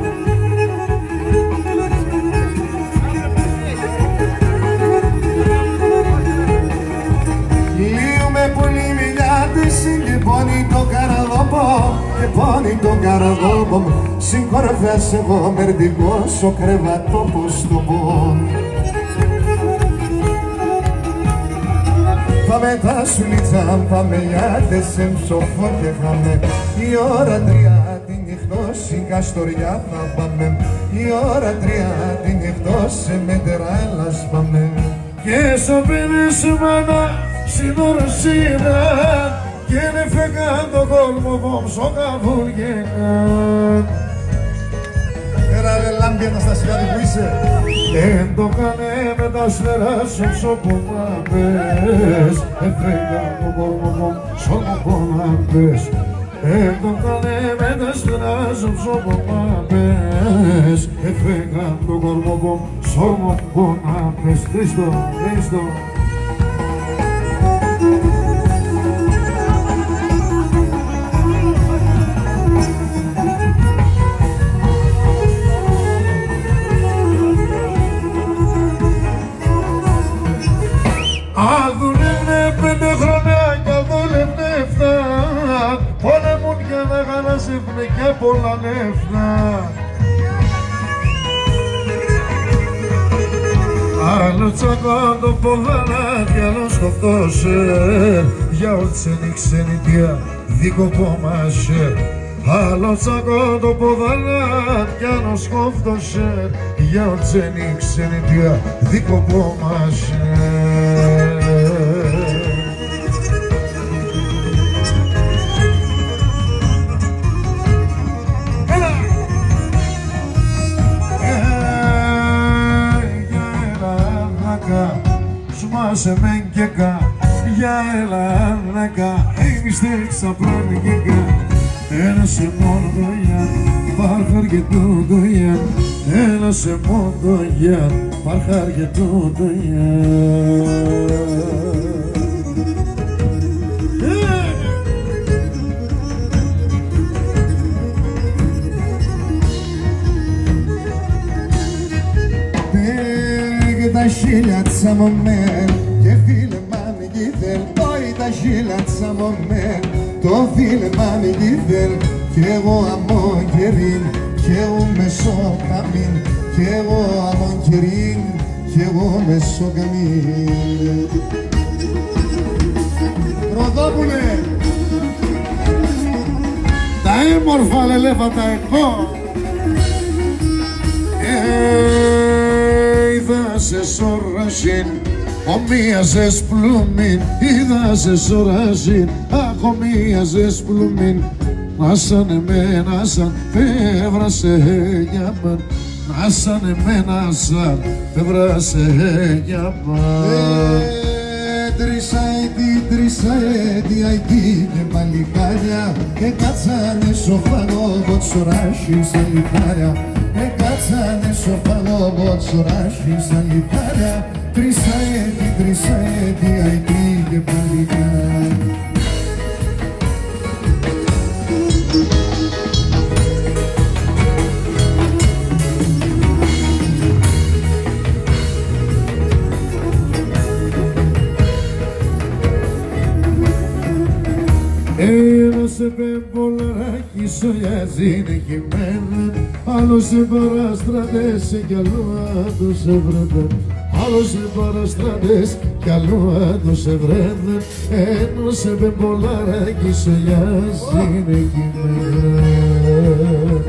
Λύουμε πολύ μιλιάτες και πόνει το καραδόπο. Και πόνει το καραδόπο μου. Συγχωρεύες εγώ μερδικός, ο κρεβατόπος το πω. Πάμε τα σουλίτσα, πάμε γιάτες σε ψοφό και χάμε. Η ώρα 3 τη νυχτός, η καστοριά θα πάμε. Η ώρα 3 τη νυχτός, σε μετεράλας πάμε. Και στο πενεσμένα συνορσίνα και ne φεγγάν τον κόλμο βόμψο καβούργαιναν. Έλα ρε Λάμπη Αναστασιάδη που είσαι. Εν το κάνε με τα σφαίρα σου ψωπονάπες. Έφεγγαν τον κόλμο βόμψο καβούργαιναν. Εν το κάνε με τα σφαίρα σου ψωπονάπες. Έφεγγαν τον κόλμο βόμψο καβούργαιναν. Χριστό, Χριστό. Δούλευνε 5 χρόνια κι δούλευνε 7. Πόλεμουν για να γαλάζευνε και πολλά λεφτά. Άλλο τσακά το ποδάνα κι άλλο σκοφτώσε. Για όλτσενη ξενιτία δικοπόμασε. Άλλο τσακά το ποδάνα κι άλλο σκοφτώσε. Για όλτσενη ξενιτία δικοπόμασε. Σε μεν και κα, για Ελλάδα, εμείς ξαπλώνικηκα. Ένα σε μόνο για, παρχάρ και τούτο για. Ένα σε μόνο για, παρχάρ και τούτο για. Και τα χίλια τσαμωμέν και φίλε μάμι γήθελ. Όχι τα χίλια τσαμωμέν, το φίλε μάμι γήθελ. Κι εγώ αμόγκεριν, κι εγώ μεσοκαμίν. Κι εγώ αμόγκεριν, κι εγώ μεσοκαμίν. Ροδόπουλε! Τα έμορφα λελέφατα εγώ. Είδα σε σωρασίν, ομοίαζες πλούμιν. Είδα σε σωρασίν, αχ ομοίαζες πλούμιν. Νάσαν εμένα σαν φεύρασε για μαν. Νάσαν εμένα σαν φεύρασε για μαν. Τρισαέτη αϊκή και παλικάρια. Κάτσανε σοφανό μποτσοράσι σαν λιθάρια. Κάτσανε σοφανό μποτσοράσι σαν λιθάρια. Τρισαέτη αϊκή και παλικάρια. Ένας πεμπολαράκι σογιάζει είναι κειμένο. Άλλος σε παραστρατές κι αλλού άντως ευρέδε. Άλλος σε παραστρατές κι αλλού άντως ευρέδε. Ένας πεμπολαράκι σογιάζει είναι κειμένο.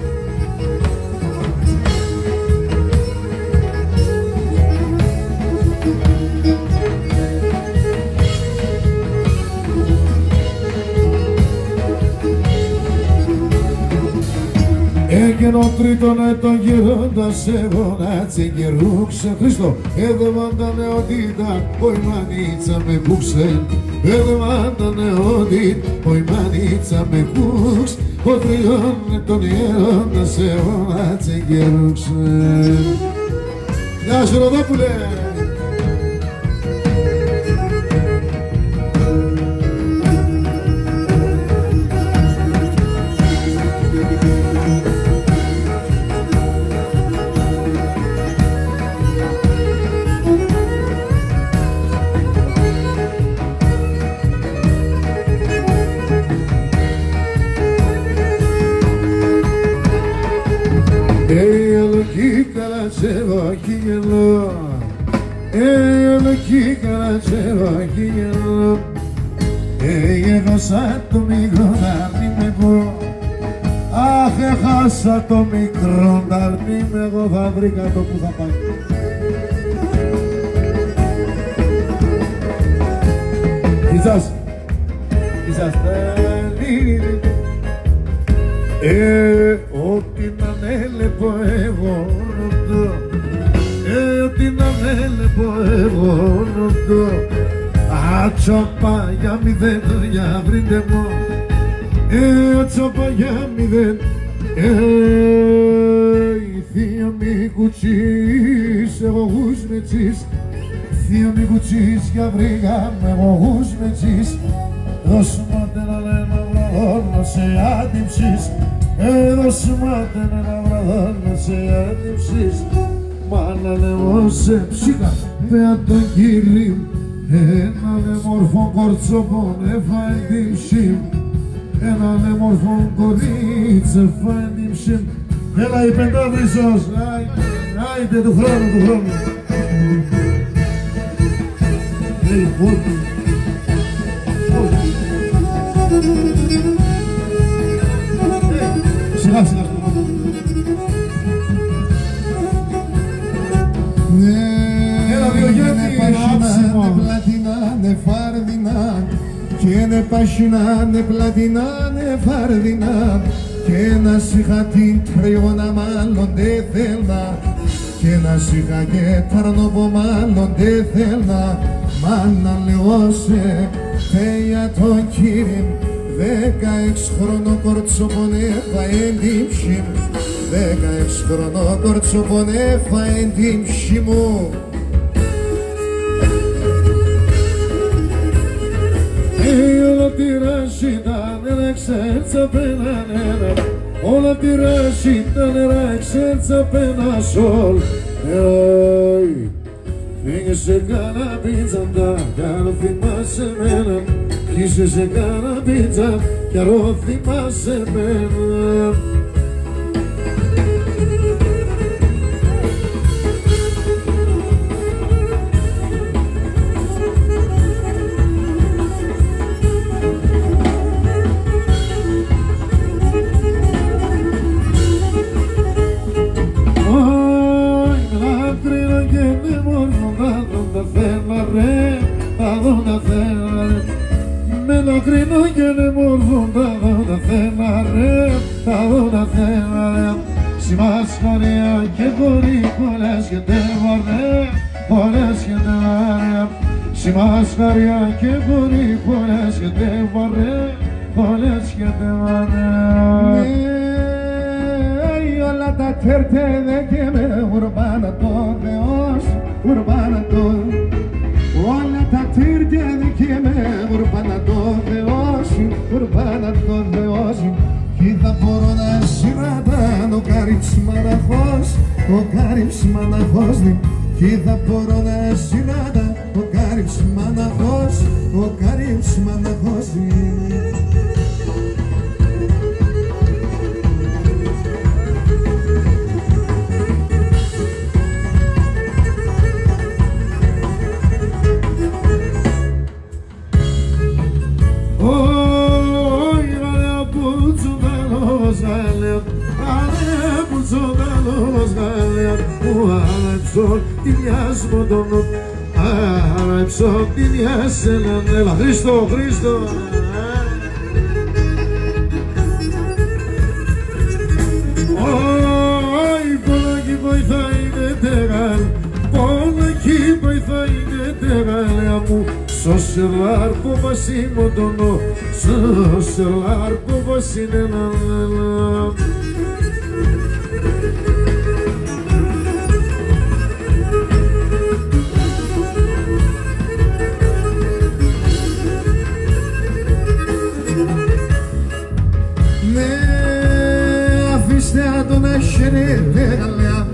Έγινον τρίτον ετών γυρώντας εγώ να τσεκερούξα. Χριστό, έδωμαντανε ότι τα ποημανίτσα με κούξεν. Έδωμαντανε ότι ποημανίτσα με κούξ. Ο τριών ετών γυρώντας εγώ να τσεκερούξα. Γεια σου Ροδόπουλε! χιγελό όλο κύκαρα τσέρο χιγελό έχασα το μικρό να μην με πω αχ, έχασα το μικρό να μην με εγώ θα βρήκα το που θα πάει ό,τι να με λεπω εγώ ρωτώ ό,τι να με λεπω εγώ ρωτώ ατσοπα για μηδέν για βρείτε μου ατσοπα για μηδέν η θεία μη κουτσής εγώ γουσμετσής θεία μη κουτσής για βρήκα με εγώ γουσμετσής δώσουμε ένα λέμα βραδόν να σε άντυψεις δώσουμε ένα βραδόν να σε άντυψεις μάνα λεμώ σε ψήκα πέα το κύριο ένα λεμόρφο κορτσόπον έφαε την ψήμ ένα λεμόρφο κορίτς έφαε την ψήμ έλα η πεντάβρισσος άιτε του χρόνου Hey, what? Σιγά, σιγά. Έλα, Διογέννη, άψιμο. Πλατινάνε φάρδινα και ναι πασινάνε πλατινάνε φάρδινα και να σ' την τριώνα μάλλον δε θέλνα και να σ' και ταρνόπο μάλλον δε θέλνα μάνα λέω σε θεя το κύριε 16 χρόνο κορτσοπονέφα εντύψη 16 χρόνο κορτσοπονέφα εντύψη μου όλα τη ράση ήταν ένα εξέλτσα πένανένα όλα τη ράση ήταν ένα εξέλτσα πένα σόλ πήγε σε κάνα πίτσα τα κάνω θυμάσαι εμένα Είσαι σε κάνα πίτσα κι αρώ θυμάσαι εμένα Κρίνω και είναι μόρφων τα δόνα θέμα ρε, τα δόνα θέμα ρε Σημασχαρία και μπορεί πολλές και τέβα ρε, πολλές και τέβα ρε Σημασχαρία και μπορεί πολλές και τέβα ρε, πολλές και τέβα ρε όλα τα τέρτεδε και με ουρμπάνα το Θεός, ουρμπάνα το όλα τα τέρτεδε και με ουρμπάνα το Θεός, ουρμπάνα το Θεός κι θα μπορώ να σειρατάνω καρύψ μαναχός, ο καρύψ μαναχός κι θα μπορώ να σειρατάνω ο καρύψ μαναχός, ο καρύψ μαναχός Ανέψω τη διάσελα, έλα Χρήστο, Χρήστο Ωι, πολλάκι βοηθάει είναι τεγάλ, πολλάκι βοηθάει είναι τεγάλ μου Σώσε λάρκο βασίμω τον νο, σώσε λάρκο βασίνε λαλαλα Αφήστε τον αχαιρέτε γαλέα,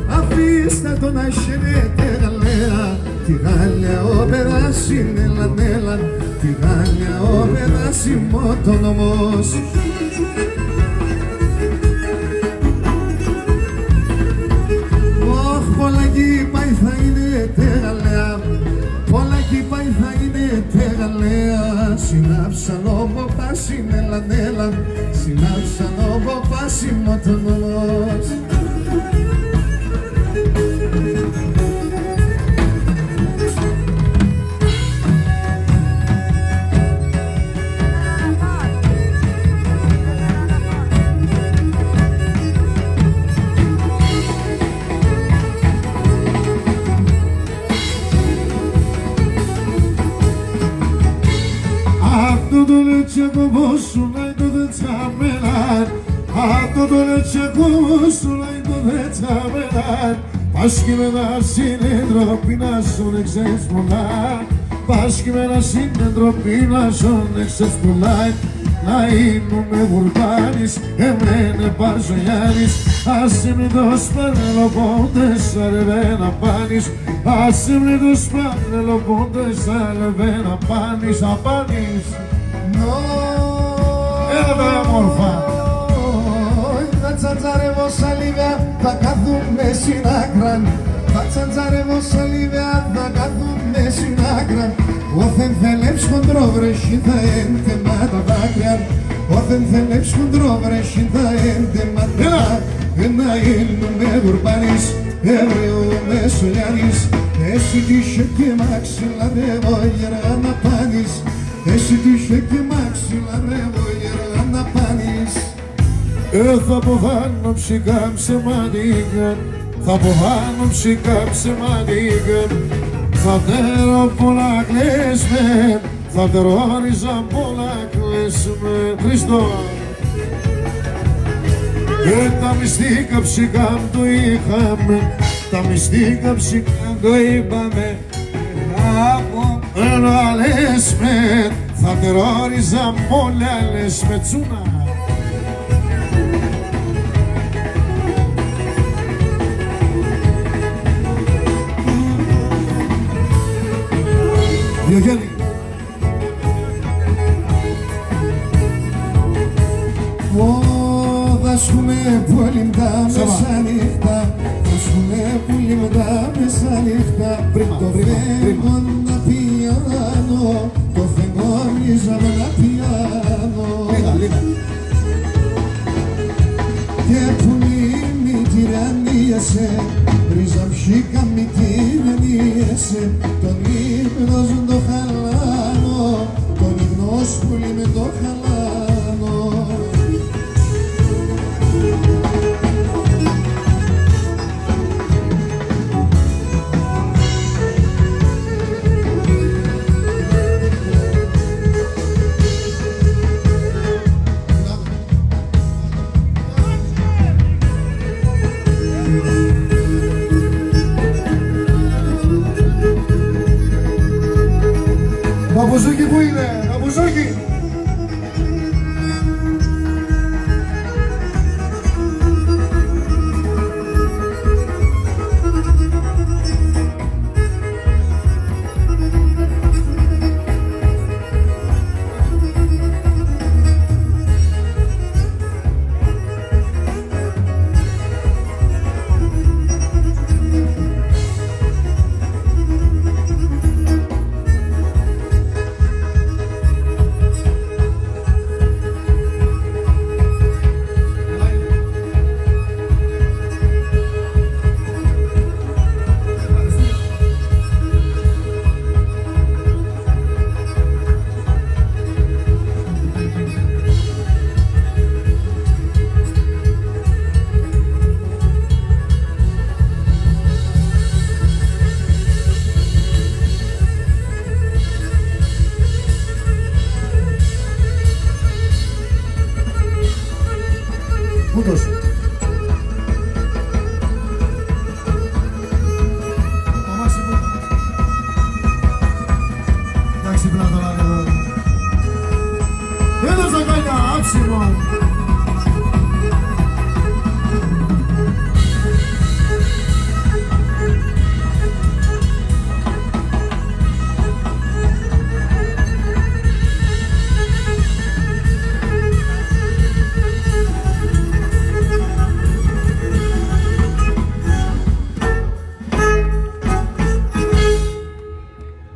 αφήστε τον αχαιρέτε γαλέα τη Γάλλια ο περάσει νέλα, τη Γάλλια ο περάσει μότον όμως Ωχ, πολλάκι Γαλέα συνάψαν ο πάση νέλα συνάψαν ο πάση μοτονός. Σουλάει το δετσάμεναν, αυτό το σουλάει το δετσάμεναν. Πάσχει με ένα συνέντροπι να σον εξές πολλά, πάσχει με ένα συνέντροπι να σον εξές πολλά. Να ήμουν βουρπάνης, εμένε Παζογιάννης, άσε με το σπάνελο πόντες αρεβένα πάνης, άσε με το σπάνελο πόντες αρεβένα πάνης, απάνης. Έλα τα μόρφα. Θα τσαντζαρεύω σαλίδια, θα κάθουμε συνάκραν. Θα τσαντζαρεύω σαλίδια, θα κάθουμε συνάκραν. Όθεν θέλεψ χοντρό βρεσί θα έντεμα τα δάκρυα. Όθεν θέλεψ χοντρό βρεσί θα έντεμα τα δάκρυα. Να ήλνουμε βουρπάνης, Εβραίο Μεσολιάνης. Εσύ τύχε και μαξιλαρεύω γερά να πάνεις. Εσύ τύχε και μαξιλαρεύω γερά να πάνεις. Θα αποβάνω ψυχά ψεμάτικα, θα αποβάνω ψυχά ψεμάτικα. Θα τέρω πολλά κλαίσμε, θα τερόριζα πολλά κλαίσμε. Χριστό! Τα μυστικά ψυχά το είχαμε, τα μυστικά ψυχά το είπαμε. Έλα λες με, θα τερόριζα πολλά λες με τσούνα. Διογέννη. Δάσκουμε πολύ μτά μεσάνυχτα, δάσκουμε πολύ μτά μεσάνυχτα. Το φεγγό να πιάνω, το φεγγόνιζα να πιάνω. Και πουλί μη τυραννίασε, ρίζα ψήκα μη τυραννίασε. Τον ύπνος το χαλάνω, τον ύπνος πουλί με το χαλάνω. Παπουζούκι που είναι, Παπουζούκι! Πούτος. Αμάσι που. Εντάξει, πλάτα, λίγο. Έλα, Ζακάνια, άψιμο.